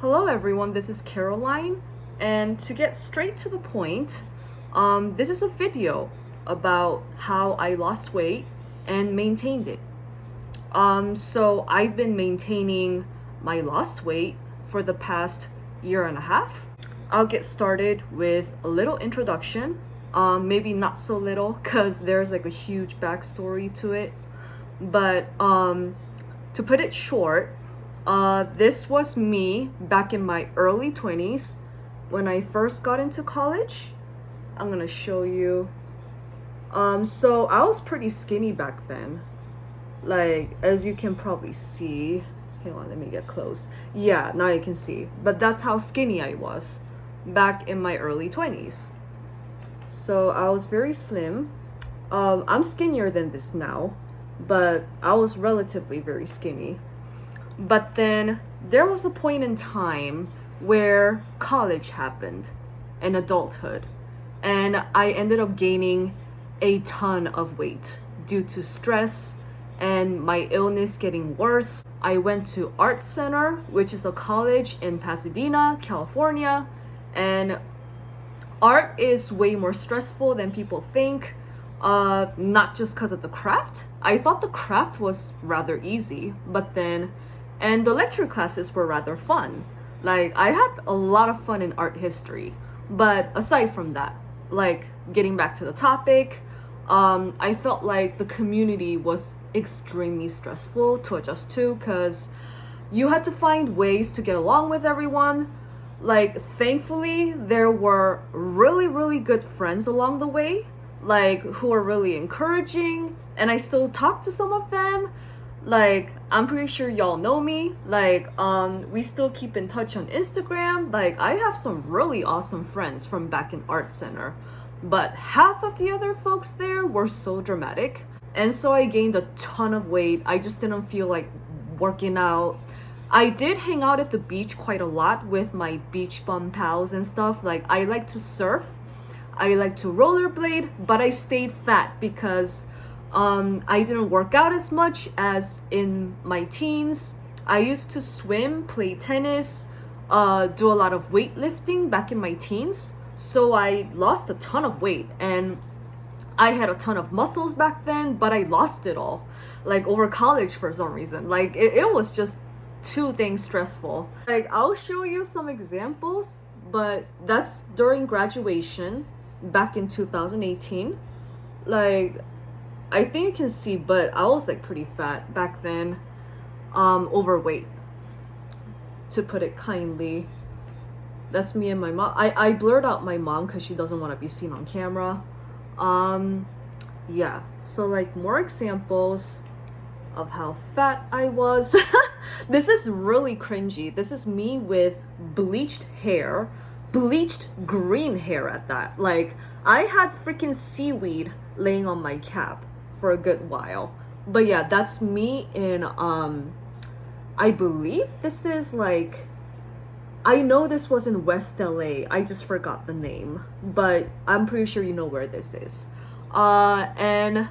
Hello everyone, this is Caroline, and to get straight to the point, this is a video about how I lost weight and maintained it. So I've been maintaining my lost weight for the past year and a half. I'll get started with a little introduction, maybe not so little because there's like a huge backstory to it, but to put it short, this was me back in my early 20s when I first got into college. I'm gonna show you. So I was pretty skinny back then. Like, as you can probably see. Hang on, let me get close. Yeah, now you can see. But that's how skinny I was back in my early 20s. So I was very slim. I'm skinnier than this now, but I was relatively very skinny. But then there was a point in time where college happened and adulthood, and I ended up gaining a ton of weight due to stress and my illness getting worse. I went to Art Center, which is a college in Pasadena, California, and art is way more stressful than people think. Not just because of the craft. I thought the craft was rather easy, and the lecture classes were rather fun. Like, I had a lot of fun in art history. But aside from that, like, getting back to the topic, I felt like the community was extremely stressful to adjust to because you had to find ways to get along with everyone. Like, thankfully, there were really, really good friends along the way, like, who were really encouraging, and I still talk to some of them. Like, I'm pretty sure y'all know me. Like, we still keep in touch on Instagram. Like, I have some really awesome friends from back in Art Center, but half of the other folks there were so dramatic, and so I gained a ton of weight. I just didn't feel like working out. I did hang out at the beach quite a lot with my beach bum pals and stuff. Like, I like to surf, I like to rollerblade, but I stayed fat because I didn't work out as much as in my teens. I used to swim, play tennis, do a lot of weightlifting back in my teens. So I lost a ton of weight, and I had a ton of muscles back then, but I lost it all, like, over college for some reason. Like, it was just too dang stressful. Like, I'll show you some examples, but that's during graduation back in 2018. Like, I think you can see, but I was like pretty fat back then, overweight, to put it kindly. That's me and my mom. I blurred out my mom because she doesn't want to be seen on camera. Yeah, so like more examples of how fat I was. This is really cringy. This is me with bleached hair, bleached green hair at that. Like, I had freaking seaweed laying on my cap for a good while. But yeah, that's me in I believe this is like, I know this was in West LA. I just forgot the name, but I'm pretty sure you know where this is. And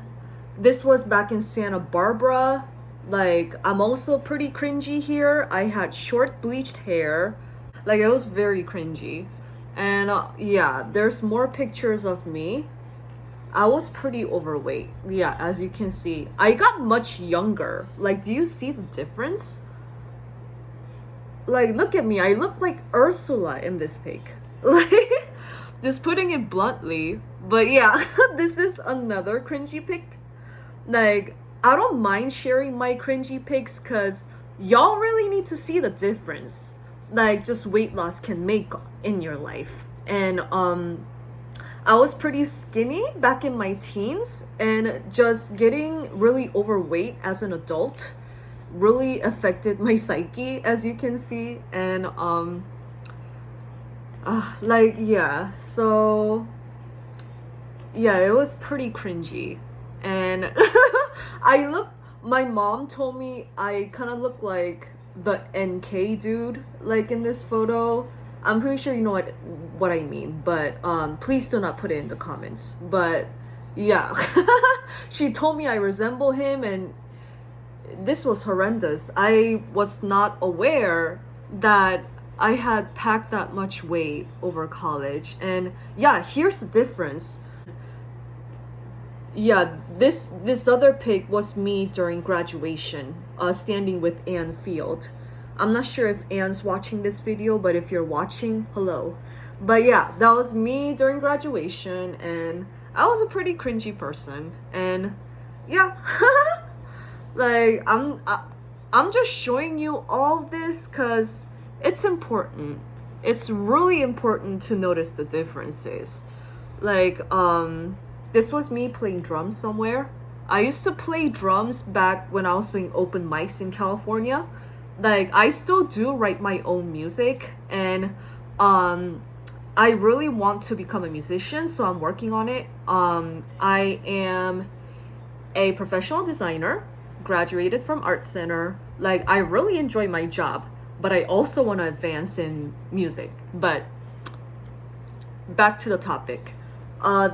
this was back in Santa Barbara. Like, I'm also pretty cringy here. I had short bleached hair. Like, it was very cringy. And yeah, there's more pictures of me. I was pretty overweight. Yeah, as you can see. I got much younger. Like, do you see the difference? Like, look at me. I look like Ursula in this pic. Like, just putting it bluntly. But yeah, this is another cringy pic. Like, I don't mind sharing my cringy pics because y'all really need to see the difference, like, just weight loss can make in your life. And I was pretty skinny back in my teens, and just getting really overweight as an adult really affected my psyche, as you can see. And like, yeah, so yeah, it was pretty cringy. And my mom told me I kind of look like the NK dude, like, in this photo. I'm pretty sure you know what I mean, but please do not put it in the comments. But yeah, she told me I resemble him, and this was horrendous. I was not aware that I had packed that much weight over college. And yeah, here's the difference. Yeah, this other pic was me during graduation, standing with Ann Field. I'm not sure if Ann's watching this video, but if you're watching, hello. But yeah, that was me during graduation, and I was a pretty cringy person. And yeah, like I'm just showing you all this because it's important. It's really important to notice the differences. Like this was me playing drums somewhere. I used to play drums back when I was doing open mics in California. Like I still do write my own music, and I really want to become a musician, so I'm working on it. I am a professional designer, graduated from Art Center. Like I really enjoy my job, but I also want to advance in music. But back to the topic.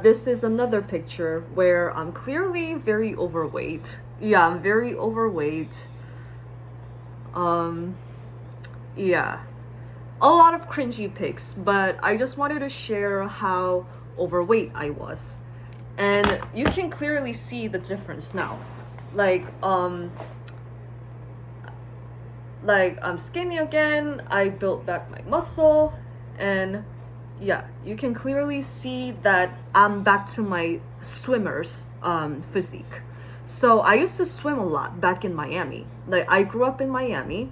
This is another picture where I'm clearly very overweight. Yeah, I'm very overweight. Yeah, a lot of cringy pics, but I just wanted to share how overweight I was. And you can clearly see the difference now. Like I'm skinny again, I built back my muscle, and yeah, you can clearly see that I'm back to my swimmer's physique. So I used to swim a lot back in Miami. Like I grew up in Miami.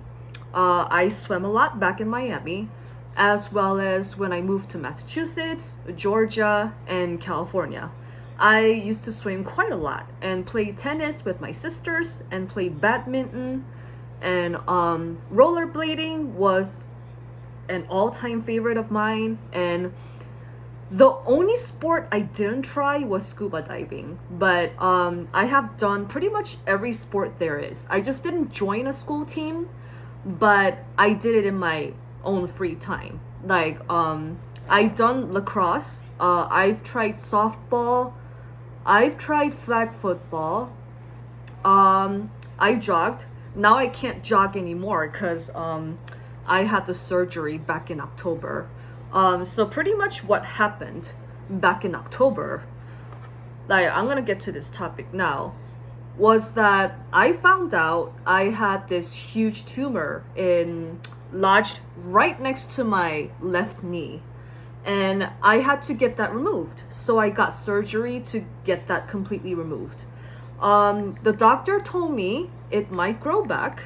I swam a lot back in Miami, as well as when I moved to Massachusetts, Georgia, and California. I used to swim quite a lot and played tennis with my sisters and played badminton, and rollerblading was an all-time favorite of mine. And the only sport I didn't try was scuba diving, but I have done pretty much every sport there is. I just didn't join a school team, but I did it in my own free time. Like I've done lacrosse, I've tried softball, I've tried flag football, I jogged. Now I can't jog anymore because I had the surgery back in October. So pretty much what happened back in October, like I'm gonna get to this topic now, was that I found out I had this huge tumor lodged right next to my left knee, and I had to get that removed. So I got surgery to get that completely removed. The doctor told me it might grow back,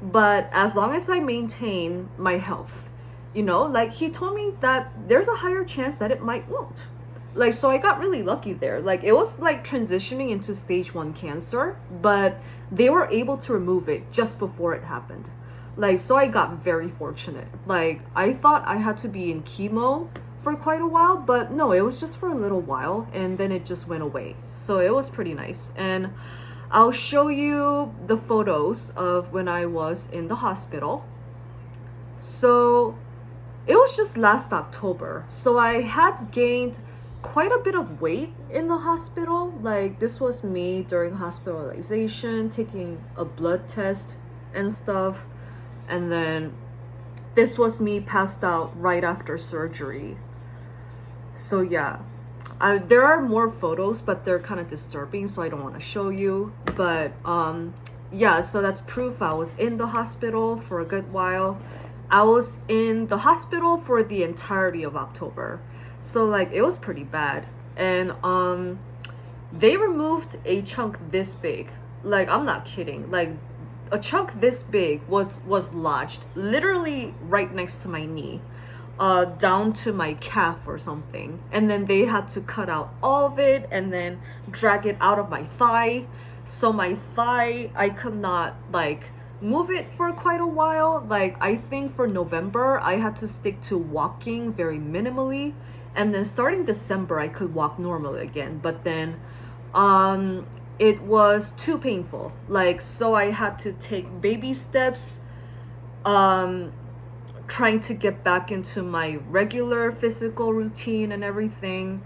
but as long as I maintain my health, like he told me that there's a higher chance that it won't. Like, so I got really lucky there. Like, it was like transitioning into stage 1 cancer, but they were able to remove it just before it happened. Like, so I got very fortunate. Like, I thought I had to be in chemo for quite a while, but no, it was just for a little while, and then it just went away. So it was pretty nice. And I'll show you the photos of when I was in the hospital. So it was just last October. So I had gained quite a bit of weight in the hospital. Like, this was me during hospitalization, taking a blood test and stuff. And then this was me passed out right after surgery. So yeah, there are more photos, but they're kind of disturbing, so I don't want to show you. But yeah, so that's proof I was in the hospital for a good while. I was in the hospital for the entirety of October. So like it was pretty bad. And they removed a chunk this big. Like, I'm not kidding. Like, a chunk this big was lodged literally right next to my knee, down to my calf or something. And then they had to cut out all of it and then drag it out of my thigh. So my thigh, I could not like move it for quite a while. Like, I think for November I had to stick to walking very minimally, and then starting December I could walk normally again. But then it was too painful. Like, so I had to take baby steps, trying to get back into my regular physical routine and everything.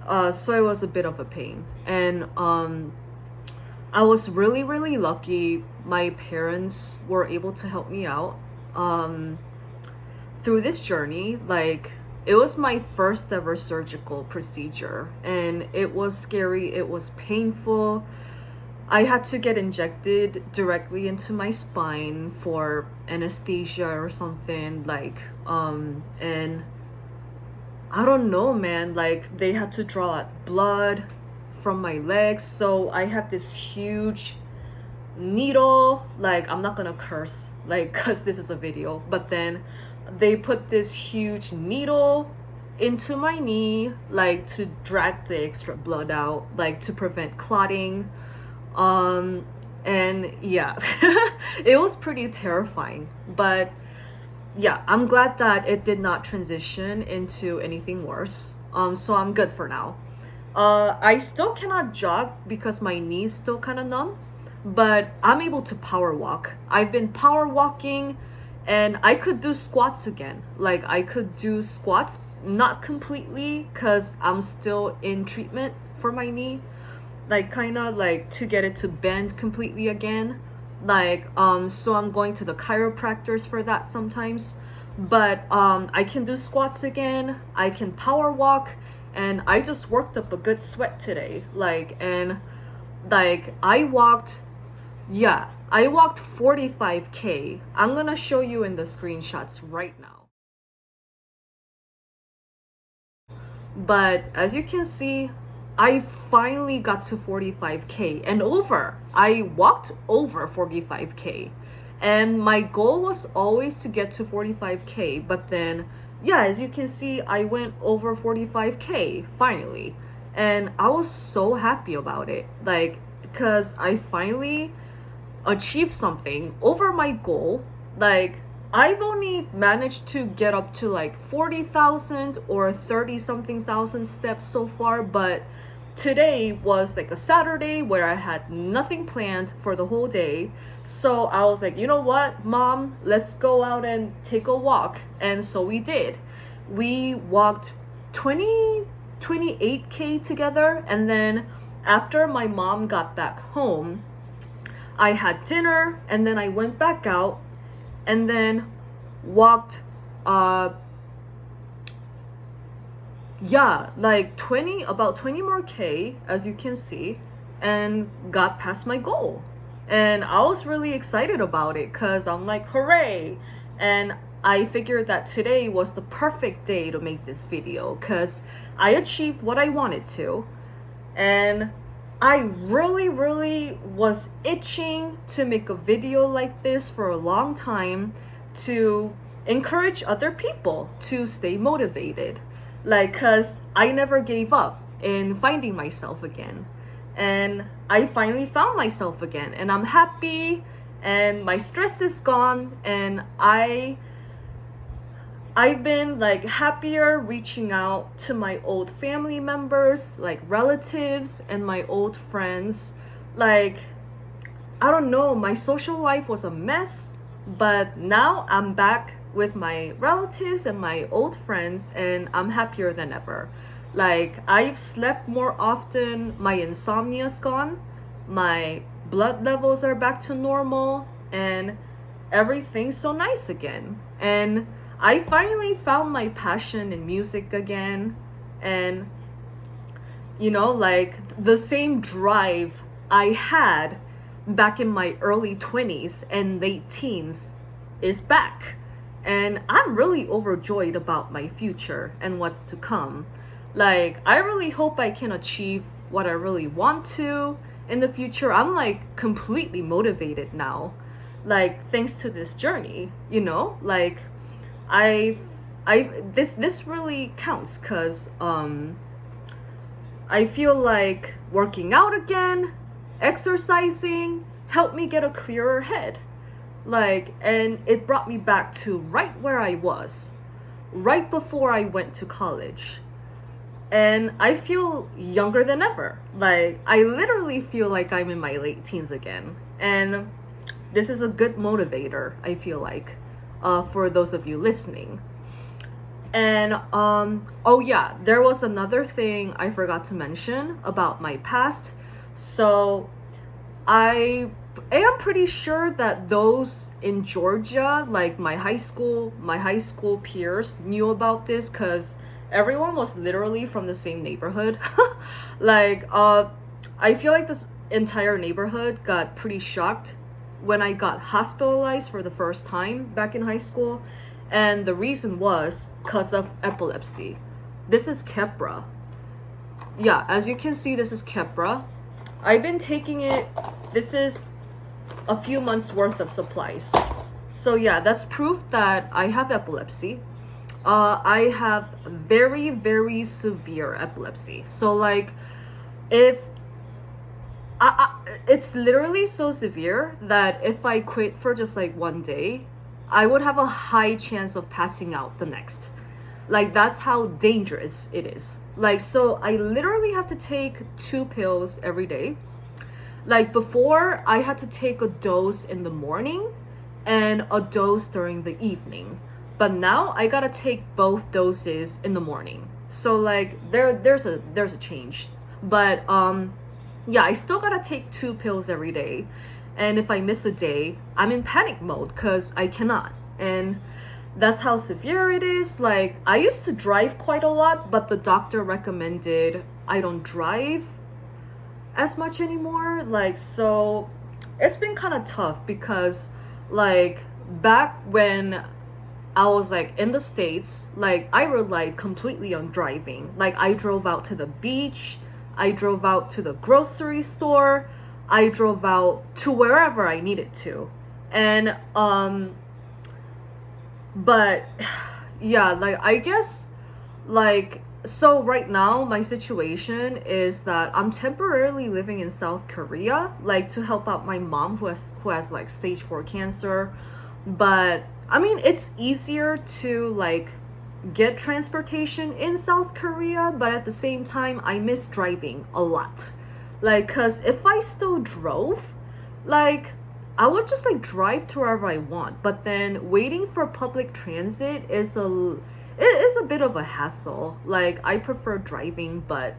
So it was a bit of a pain. And I was really, really lucky. My parents were able to help me out. through this journey, like, it was my first ever surgical procedure, and it was scary, it was painful. I had to get injected directly into my spine for anesthesia or something, like, and I don't know, man, like, they had to draw out blood from my legs, so I have this huge needle, like, I'm not gonna curse, like, because this is a video, but then they put this huge needle into my knee, like, to drag the extra blood out, like, to prevent clotting. And yeah, it was pretty terrifying, but yeah, I'm glad that it did not transition into anything worse. So I'm good for now. I still cannot jog because my knee's still kind of numb, but I'm able to power walk. I've been power walking, and I could do squats again. Like, I could do squats, not completely, because I'm still in treatment for my knee, like, kind of like to get it to bend completely again, like, so I'm going to the chiropractors for that sometimes. But I can do squats again, I can power walk, and I just worked up a good sweat today, like, and like, I walked 45K. I'm gonna show you in the screenshots right now. But as you can see, I finally got to 45K and over. I walked over 45K. And my goal was always to get to 45K. But then, yeah, as you can see, I went over 45K finally. And I was so happy about it. Like, because I finally achieved something over my goal. Like, I've only managed to get up to like 40,000 or 30 something thousand steps so far, but today was like a Saturday where I had nothing planned for the whole day. So I was like, you know what, Mom, let's go out and take a walk. And so we did. We walked 28K together, and then after my mom got back home, I had dinner, and then I went back out and then walked like about 20 more K, as you can see, and got past my goal. And I was really excited about it because I'm like, hooray. And I figured that today was the perfect day to make this video because I achieved what I wanted to. And I really was itching to make a video like this for a long time to encourage other people to stay motivated. Like, cause I never gave up in finding myself again. And I finally found myself again, and I'm happy, and my stress is gone, and I've been like happier reaching out to my old family members, like relatives and my old friends. Like, I don't know, my social life was a mess, but now I'm back with my relatives and my old friends, and I'm happier than ever. Like, I've slept more often, my insomnia's gone, my blood levels are back to normal, and everything's so nice again. And I finally found my passion in music again, and you know, like, the same drive I had back in my early 20s and late teens is back. And I'm really overjoyed about my future and what's to come. Like, I really hope I can achieve what I really want to in the future. I'm like completely motivated now, like, thanks to this journey, you know? Like, this really counts because I feel like working out again, exercising helped me get a clearer head. Like, and it brought me back to right where I was right before I went to college. And I feel younger than ever. Like, I literally feel like I'm in my late teens again. And this is a good motivator, I feel like, for those of you listening. And oh yeah, there was another thing I forgot to mention about my past. So I am pretty sure that those in Georgia, like my high school peers knew about this because everyone was literally from the same neighborhood. like I feel like this entire neighborhood got pretty shocked when I got hospitalized for the first time back in high school, and the reason was because of epilepsy. This is Keppra. Yeah, as you can see, this is Keppra. I've been taking it. This is a few months worth of supplies. So yeah, that's proof that I have epilepsy. I have very, very severe epilepsy. So like, if it's literally so severe that if I quit for just like one day, I would have a high chance of passing out the next. Like, that's how dangerous it is. Like, so I literally have to take 2 pills every day. Like, before, I had to take a dose in the morning and a dose during the evening. But now I gotta take both doses in the morning. So like, there's a change. But yeah, I still gotta take 2 pills every day. And if I miss a day, I'm in panic mode because I cannot. And that's how severe it is. Like, I used to drive quite a lot, but the doctor recommended I don't drive as much anymore. Like, so it's been kind of tough because like back when I was like in the States, like I relied completely on driving. Like, I drove out to the beach, I drove out to the grocery store, I drove out to wherever I needed to. And but yeah, like I guess, like, so right now my situation is that I'm temporarily living in South Korea, like to help out my mom who has like stage 4 cancer. But I mean, it's easier to like get transportation in South Korea, but at the same time I miss driving a lot. Like, cuz if I still drove, like I would just like drive to wherever I want, but then waiting for public transit is a bit of a hassle. Like, I prefer driving, but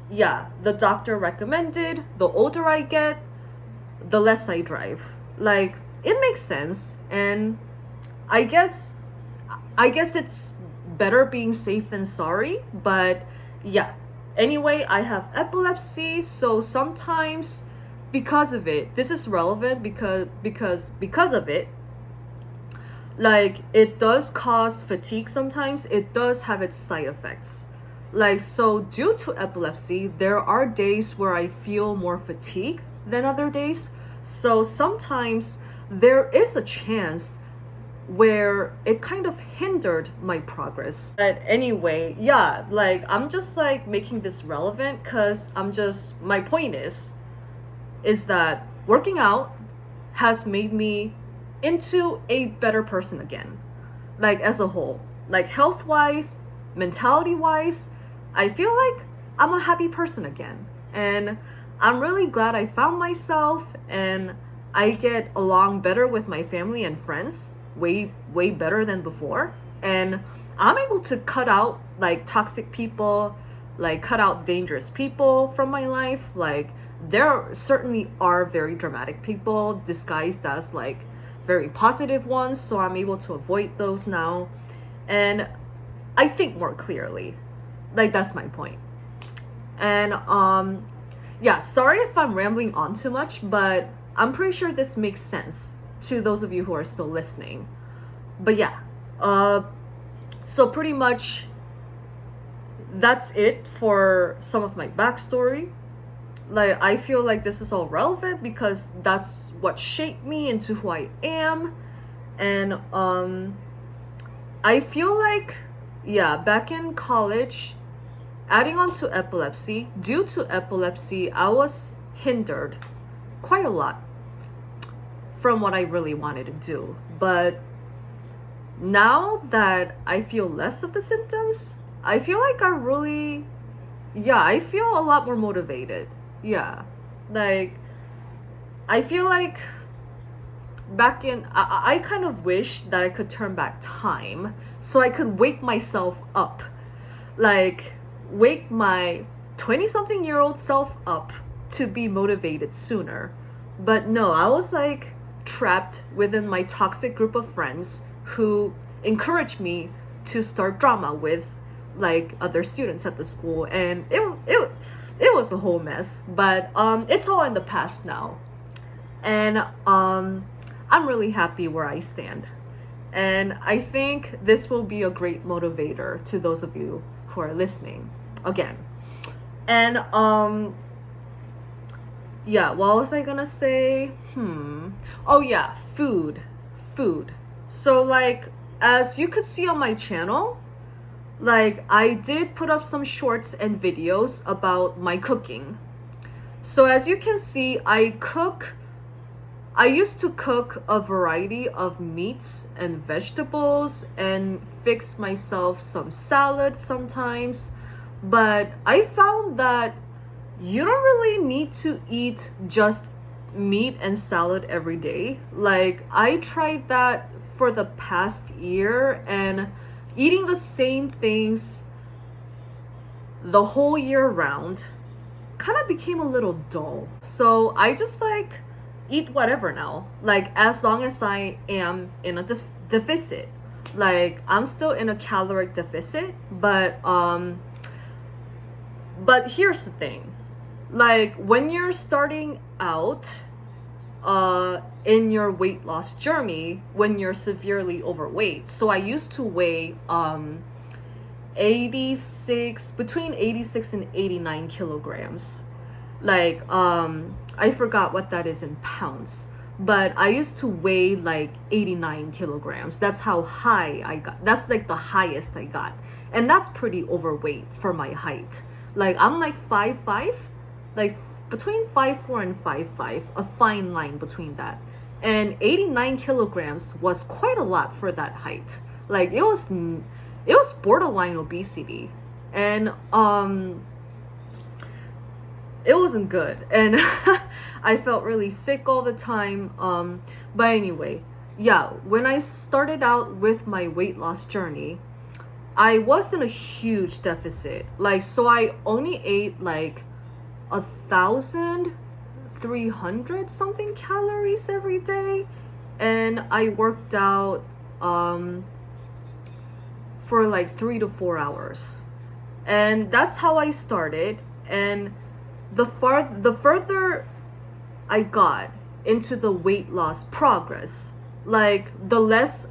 yeah, the doctor recommended the older I get, the less I drive. Like, it makes sense, and I guess it's better being safe than sorry, but yeah. Anyway, I have epilepsy, so sometimes because of it, this is relevant because of it, like it does cause fatigue sometimes. It does have its side effects. Like, so due to epilepsy, there are days where I feel more fatigue than other days. So sometimes there is a chance where it kind of hindered my progress. But anyway, yeah, like I'm just like making this relevant because my point is that working out has made me into a better person again. Like, as a whole, like health wise, mentality wise, I feel like I'm a happy person again. And I'm really glad I found myself, and I get along better with my family and friends, way better than before. And I'm able to cut out like toxic people, like cut out dangerous people from my life. Like, there certainly are very dramatic people disguised as like very positive ones, so I'm able to avoid those now, and I think more clearly. Like, that's my point. And yeah, sorry if I'm rambling on too much, but I'm pretty sure this makes sense to those of you who are still listening. But yeah, so pretty much that's it for some of my backstory. Like, I feel like this is all relevant because that's what shaped me into who I am. And I feel like, yeah, back in college, adding on to epilepsy, due to epilepsy, I was hindered quite a lot from what I really wanted to do. But now that I feel less of the symptoms, I feel like I feel a lot more motivated. Yeah, like I feel like back in I kind of wish that I could turn back time so I could wake myself up, like wake my 20-something-year-old self up to be motivated sooner. But no, I was like trapped within my toxic group of friends who encouraged me to start drama with like other students at the school, and it was a whole mess. But it's all in the past now, and I'm really happy where I stand. And I think this will be a great motivator to those of you who are listening again. And yeah, what was I gonna say? Oh yeah, food. So like, as you could see on my channel, like I did put up some shorts and videos about my cooking. So as you can see, I used to cook a variety of meats and vegetables and fix myself some salad sometimes. But I found that you don't really need to eat just meat and salad every day. Like I tried that for the past year, and eating the same things the whole year round kind of became a little dull. So I just like eat whatever now, like as long as I am in a deficit. Like I'm still in a caloric deficit, but here's the thing, like when you're starting out in your weight loss journey, when you're severely overweight. So I used to weigh 86, between 86 and 89 kilograms. Like I forgot what that is in pounds, but I used to weigh like 89 kilograms. That's how high I got. That's like the highest I got, and that's pretty overweight for my height. Like I'm like 5'5", like between 5'4" and 5'5", a fine line between that. And 89 kilograms was quite a lot for that height. Like it was borderline obesity, and it wasn't good, and I felt really sick all the time. But anyway, yeah, when I started out with my weight loss journey, I was in a huge deficit. Like, so I only ate like 1,300 something calories every day, and I worked out for like 3 to 4 hours, and that's how I started. And the further I got into the weight loss progress, like the less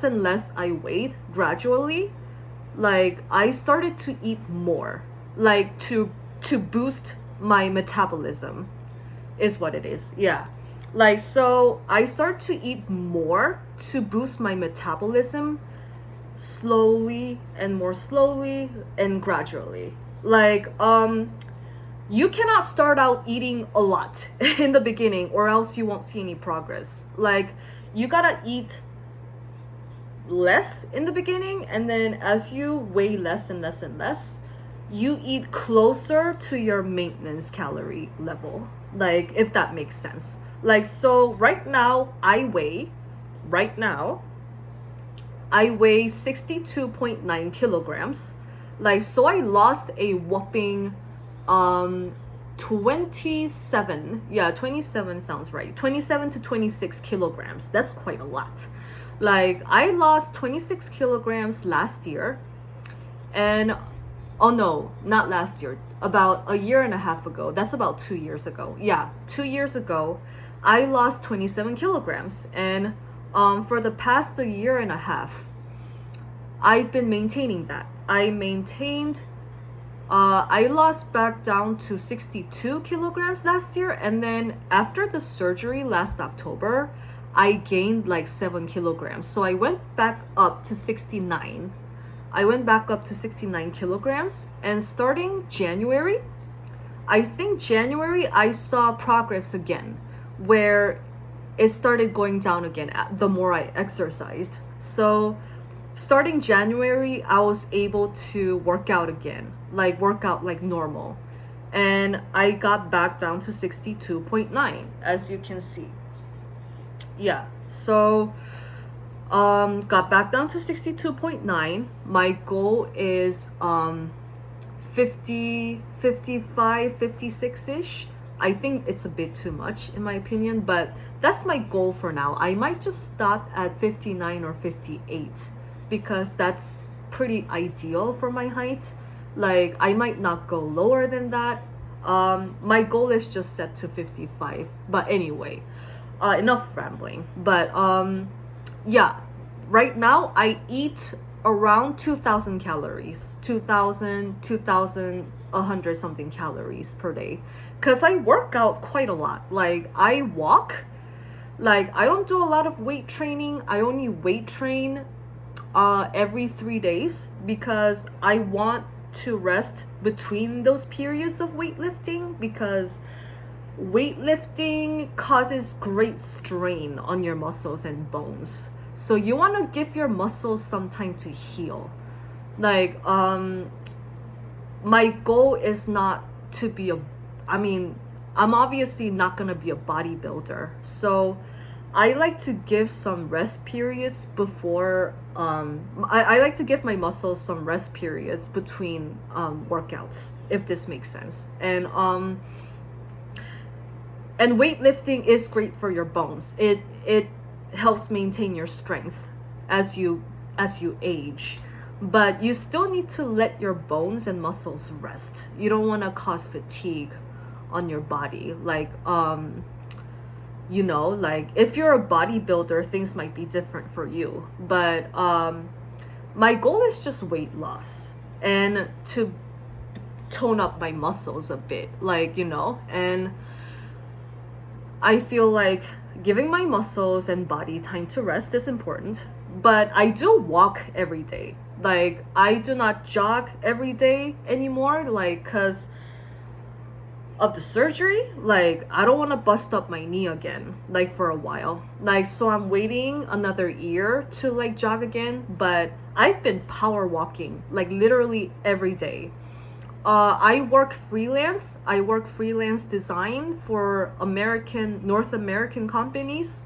and less I weighed gradually, like I started to eat more, like to boost my metabolism is what it is. Yeah. Like, so I start to eat more to boost my metabolism slowly and more slowly and gradually. Like, you cannot start out eating a lot in the beginning, or else you won't see any progress. Like, you gotta eat less in the beginning, and then as you weigh less and less and less, you eat closer to your maintenance calorie level. Like, if that makes sense. Like, so right now I weigh 62.9 kilograms. Like, so I lost a whopping 27 sounds right, 27 to 26 kilograms. That's quite a lot. Like, I lost 26 kilograms last year, and oh no, not last year, about a year and a half ago. That's about 2 years ago. Yeah, 2 years ago I lost 27 kilograms, and for the past a year and a half I've been maintaining that. I lost back down to 62 kilograms last year, and then after the surgery last October, I gained like 7 kilograms. So I went back up to 69. Kilograms, and starting January, I saw progress again, where it started going down again the more I exercised. So starting January, I was able to work out like normal. And I got back down to 62.9, as you can see. Yeah, so got back down to 62.9. My goal is 50, 55, 56-ish I think it's a bit too much in my opinion, but that's my goal for now. I might just stop at 59 or 58 because that's pretty ideal for my height. Like I might not go lower than that. My goal is just set to 55. But anyway, enough rambling. But yeah, right now I eat around 2000 calories, 2100 something calories per day, because I work out quite a lot. Like I walk, like I don't do a lot of weight training. I only weight train every 3 days because I want to rest between those periods of weightlifting, because weightlifting causes great strain on your muscles and bones. So you want to give your muscles some time to heal. Like my goal is not to be I'm obviously not going to be a bodybuilder. So I like to give some rest periods before I like to give my muscles some rest periods between workouts, if this makes sense. And weightlifting is great for your bones. It helps maintain your strength as you age, but you still need to let your bones and muscles rest. You don't want to cause fatigue on your body. Like like if you're a bodybuilder, things might be different for you, but my goal is just weight loss and to tone up my muscles a bit, and I feel like giving my muscles and body time to rest is important. But I do walk every day. Like I do not jog every day anymore, like because of the surgery. Like I don't want to bust up my knee again, like for a while. Like so I'm waiting another year to like jog again. But I've been power walking like literally every day. I work freelance design for North American companies.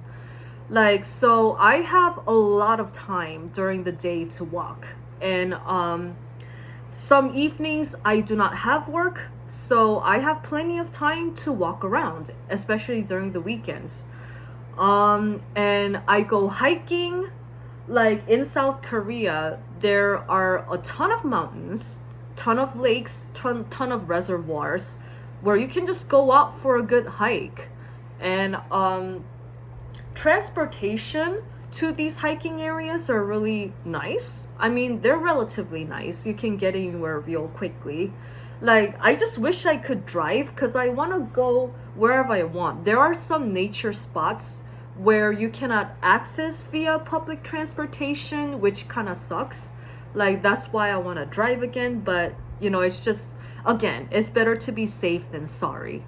Like, so I have a lot of time during the day to walk. And some evenings I do not have work, so I have plenty of time to walk around, especially during the weekends. And I go hiking. Like in South Korea, there are a ton of mountains, ton of lakes, ton of reservoirs where you can just go out for a good hike. And transportation to these hiking areas are really nice. I mean, they're relatively nice. You can get anywhere real quickly. Like I just wish I could drive because I want to go wherever I want. There are some nature spots where you cannot access via public transportation, which kind of sucks. Like that's why I want to drive again, but it's just, again, it's better to be safe than sorry.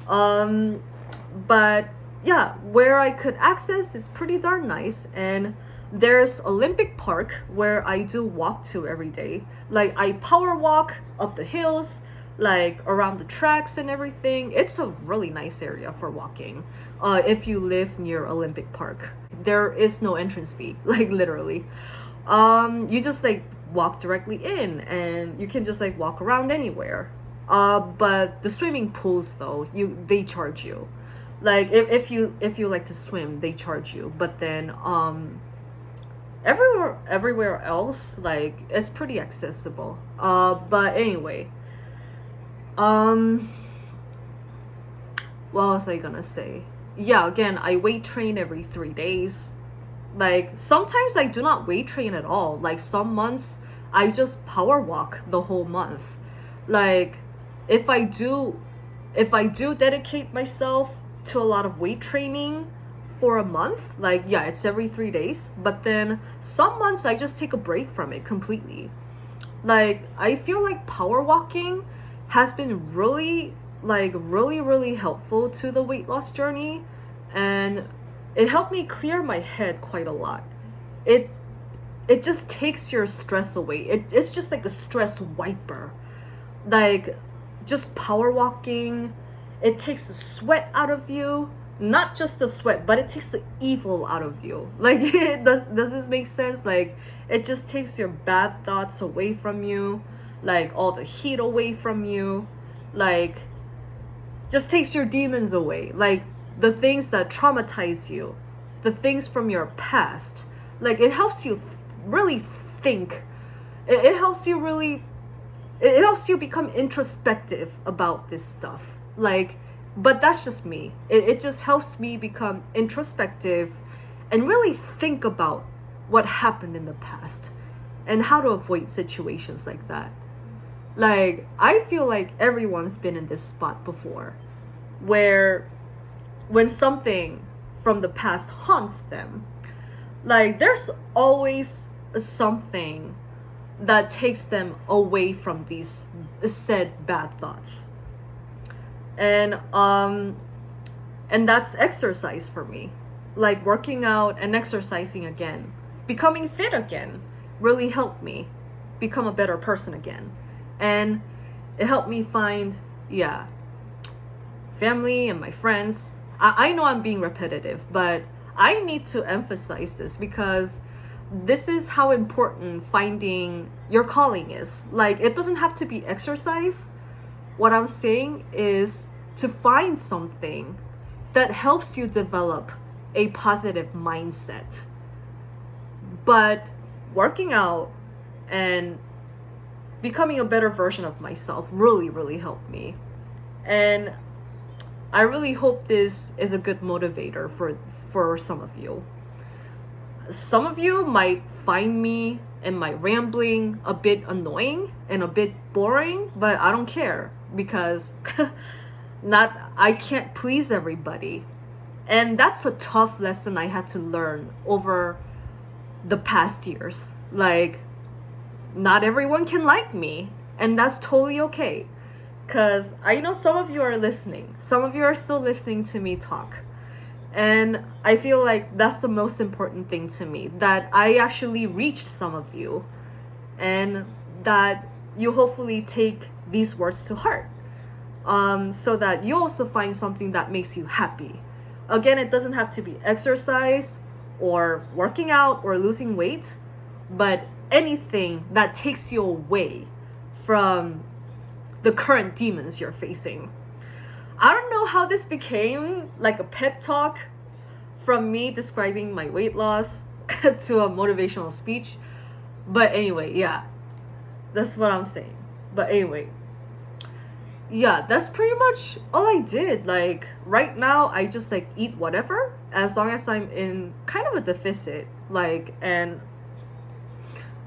But yeah, where I could access is pretty darn nice. And there's Olympic Park where I do walk to every day. Like I power walk up the hills, like around the tracks and everything. It's a really nice area for walking. If you live near Olympic Park, there is no entrance fee, like literally. You just like walk directly in and you can just like walk around anywhere. But the swimming pools though, they charge you. Like if you like to swim, they charge you. But then everywhere else, like it's pretty accessible. But anyway, what was I gonna say? Yeah, again, I weight train every 3 days. Like sometimes I do not weight train at all. Like some months I just power walk the whole month. Like if I do dedicate myself to a lot of weight training for a month, like yeah, it's every 3 days. But then some months I just take a break from it completely. Like I feel like power walking has been really helpful to the weight loss journey, and it helped me clear my head quite a lot. It just takes your stress away. It's just like a stress wiper. Like just power walking, it takes the sweat out of you. Not just the sweat, but it takes the evil out of you. Like does this make sense? Like it just takes your bad thoughts away from you, like all the heat away from you. Like just takes your demons away, like the things that traumatize you, the things from your past. Like it helps you really think. It helps you really, it helps you become introspective about this stuff. Like, but that's just me. It just helps me become introspective and really think about what happened in the past and how to avoid situations like that. Like, I feel like everyone's been in this spot before where when something from the past haunts them, like there's always something that takes them away from these said bad thoughts. And that's exercise for me. Like working out and exercising again, becoming fit again really helped me become a better person again. And it helped me find, family and my friends. I know I'm being repetitive, but I need to emphasize this because this is how important finding your calling is. Like, it doesn't have to be exercise. What I'm saying is to find something that helps you develop a positive mindset. But working out and becoming a better version of myself really, really helped me. And I really hope this is a good motivator for some of you. Some of you might find me and my rambling a bit annoying and a bit boring, but I don't care because I can't please everybody. And that's a tough lesson I had to learn over the past years. Like, not everyone can like me, and that's totally okay. Because I know some of you are listening. Some of you are still listening to me talk. And I feel like that's the most important thing to me, that I actually reached some of you and that you hopefully take these words to heart, so that you also find something that makes you happy. Again, it doesn't have to be exercise or working out or losing weight, but anything that takes you away from the current demons you're facing. I don't know how this became like a pep talk from me describing my weight loss to a motivational speech. But anyway, that's what I'm saying. But anyway, that's pretty much all I did. Like right now, I just like eat whatever as long as I'm in kind of a deficit. Like, and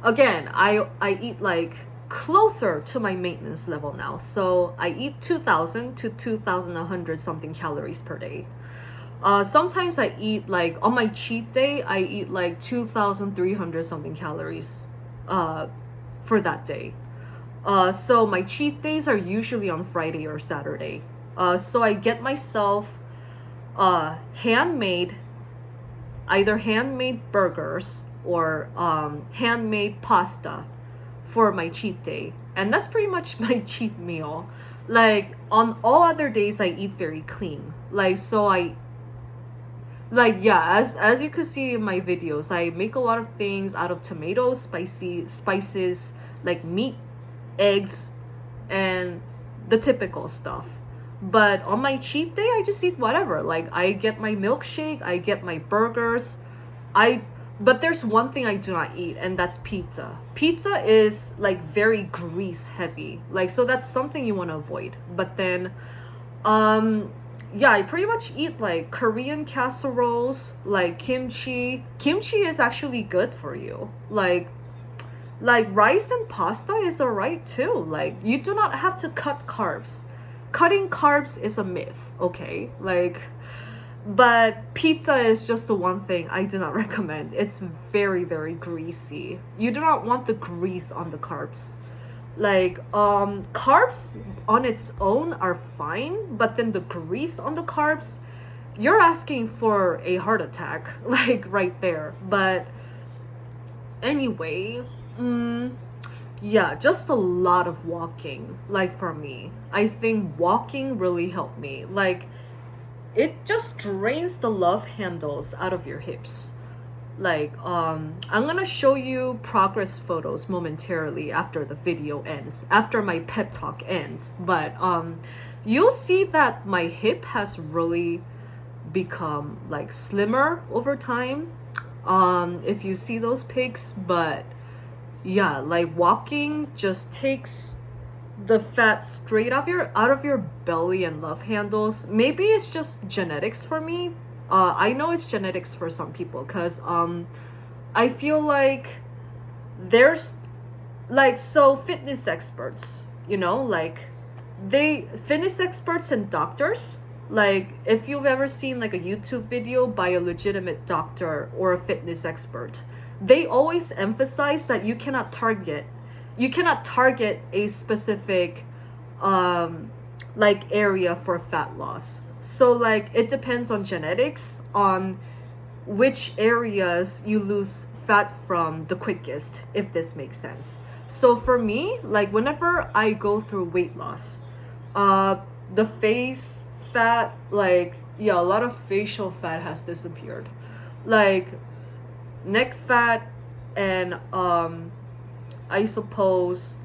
again, I eat like closer to my maintenance level now. So I eat 2,000 to 2,100 something calories per day. Sometimes I eat like on my cheat day, I eat like 2,300 something calories for that day. So my cheat days are usually on Friday or Saturday. So I get myself handmade, either handmade burgers or handmade pasta for my cheat day. And that's pretty much my cheat meal. Like on all other days I eat very clean. Like so as you could see in my videos, I make a lot of things out of tomatoes, spices, like meat, eggs, and the typical stuff. But on my cheat day, I just eat whatever. Like I get my milkshake, I get my burgers. But there's one thing I do not eat, and that's pizza. Pizza is like very grease heavy. Like, so that's something you want to avoid. But then, I pretty much eat like Korean casseroles, like kimchi. Kimchi is actually good for you. Like rice and pasta is alright too. Like, you do not have to cut carbs. Cutting carbs is a myth, okay? Like, but pizza is just the one thing I do not recommend. It's very, very greasy. You do not want the grease on the carbs. Like, carbs on its own are fine, but then the grease on the carbs, you're asking for a heart attack, like right there. But anyway, just a lot of walking. Like for me, I think walking really helped me. Like, it just drains the love handles out of your hips. Like, I'm gonna show you progress photos momentarily after the video ends, after my pep talk ends. But you'll see that my hip has really become like slimmer over time. If you see those pics. But yeah, like walking just takes the fat straight out of your belly and love handles. Maybe it's just genetics for me. I know it's genetics for some people, because I feel like there's like, so fitness experts, like fitness experts and doctors, like if you've ever seen like a YouTube video by a legitimate doctor or a fitness expert, they always emphasize that you cannot target a specific like area for fat loss. So like it depends on genetics, on which areas you lose fat from the quickest, if this makes sense. So for me, like whenever I go through weight loss, the face fat, like yeah, a lot of facial fat has disappeared, like neck fat, and I suppose,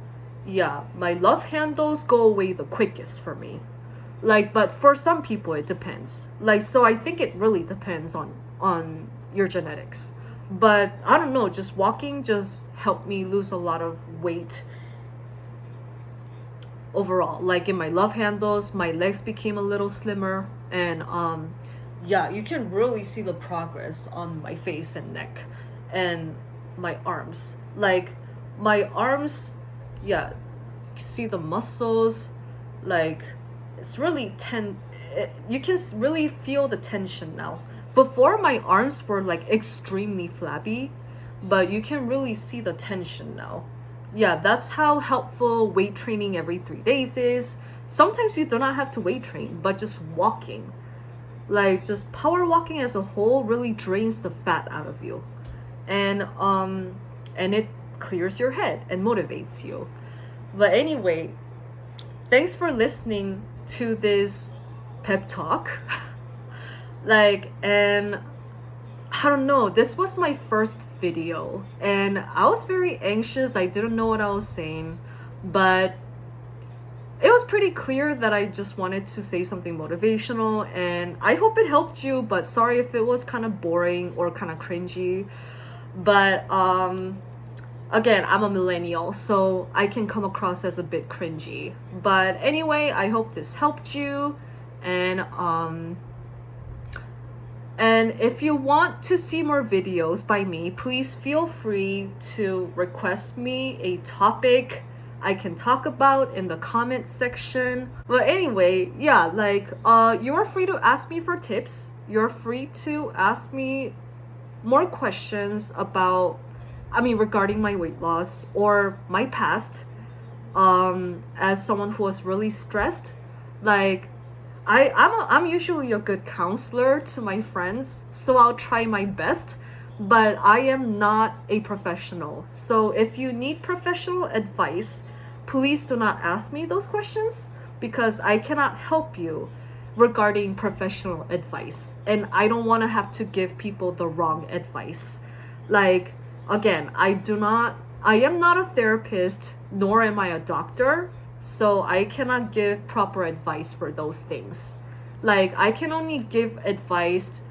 yeah, my love handles go away the quickest for me. Like, but for some people it depends. Like, so I think it really depends on your genetics. But I don't know, just walking just helped me lose a lot of weight overall. Like in my love handles, my legs became a little slimmer, and yeah, you can really see the progress on my face and neck and my arms. Like my arms, yeah, see the muscles, like it's really you can really feel the tension now. Before, my arms were like extremely flabby, but you can really see the tension now. Yeah, that's how helpful weight training every 3 days is. Sometimes you do not have to weight train, but just walking, like just power walking as a whole, really drains the fat out of you, and it clears your head and motivates you. But anyway, thanks for listening to this pep talk. Like, and I don't know, this was my first video and I was very anxious. I didn't know what I was saying, but it was pretty clear that I just wanted to say something motivational, and I hope it helped you. But sorry if it was kind of boring or kind of cringy. But again, I'm a millennial, so I can come across as a bit cringy. But anyway, I hope this helped you, and if you want to see more videos by me, please feel free to request me a topic I can talk about in the comment section. But anyway, yeah, like you're free to ask me for tips. You're free to ask me more questions about, regarding my weight loss or my past, as someone who was really stressed. Like I'm usually a good counselor to my friends, so I'll try my best, but I am not a professional. So if you need professional advice, please do not ask me those questions, because I cannot help you regarding professional advice, and I don't want to have to give people the wrong advice. Like, again, I am not a therapist, nor am I a doctor, so I cannot give proper advice for those things. Like, I can only give advice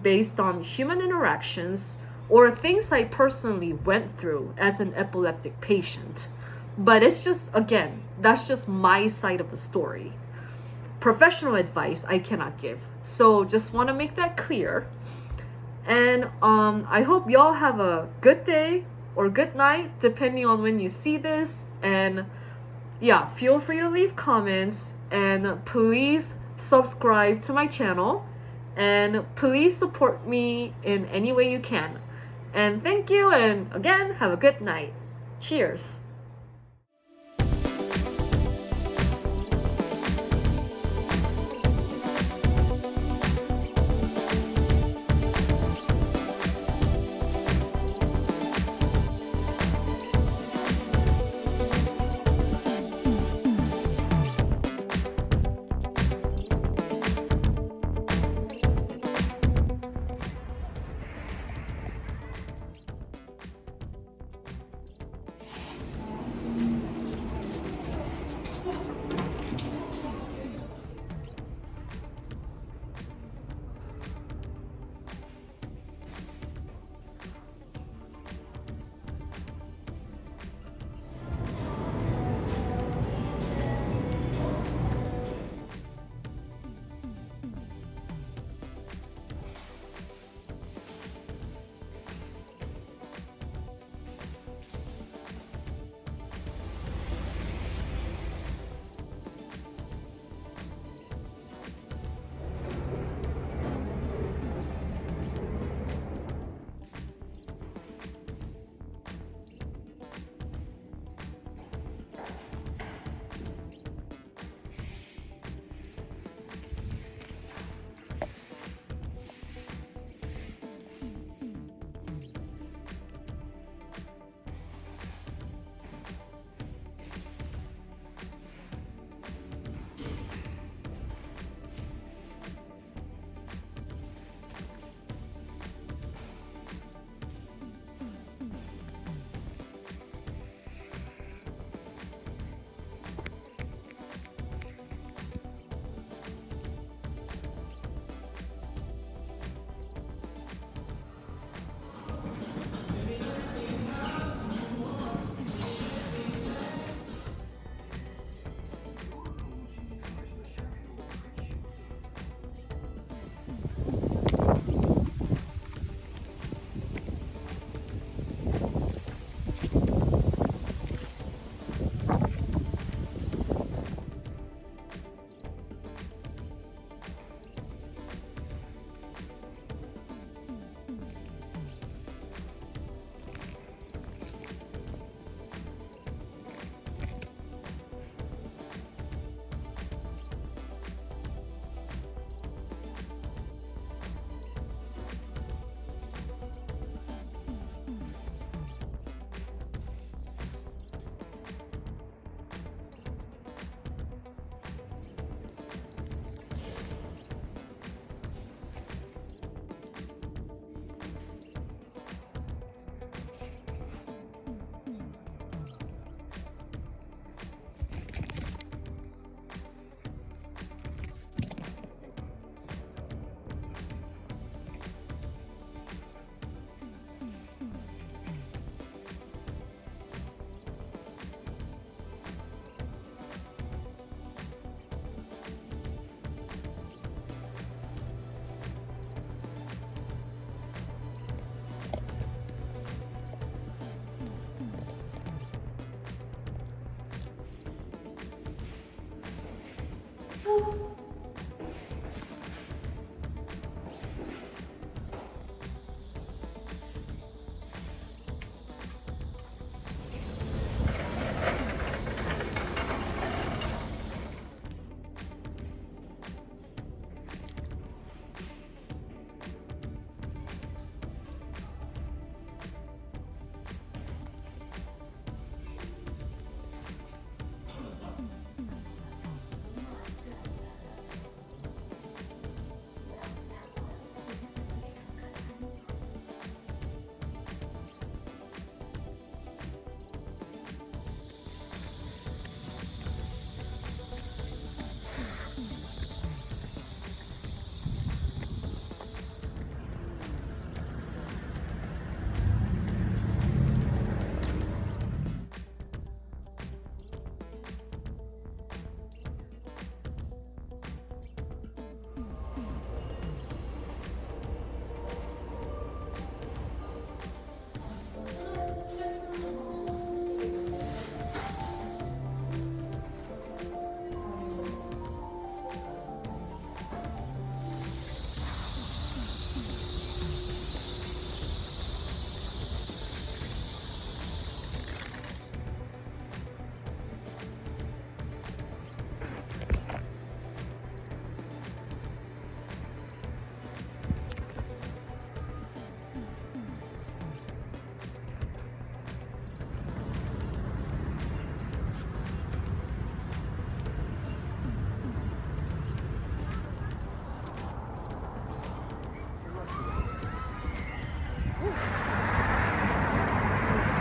based on human interactions or things I personally went through as an epileptic patient. But it's just, again, that's just my side of the story. Professional advice I cannot give. So just want to make that clear. And I hope y'all have a good day or good night, depending on when you see this. And yeah, feel free to leave comments, and please subscribe to my channel, and please support me in any way you can. And thank you, and again, have a good night. Cheers.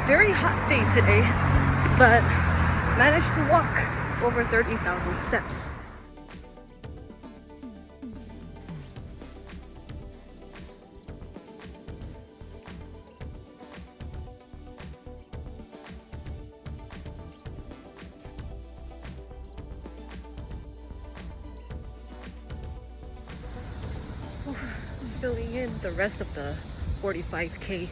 Very hot day today, but managed to walk over 30,000 steps. Filling in the rest of the 45K.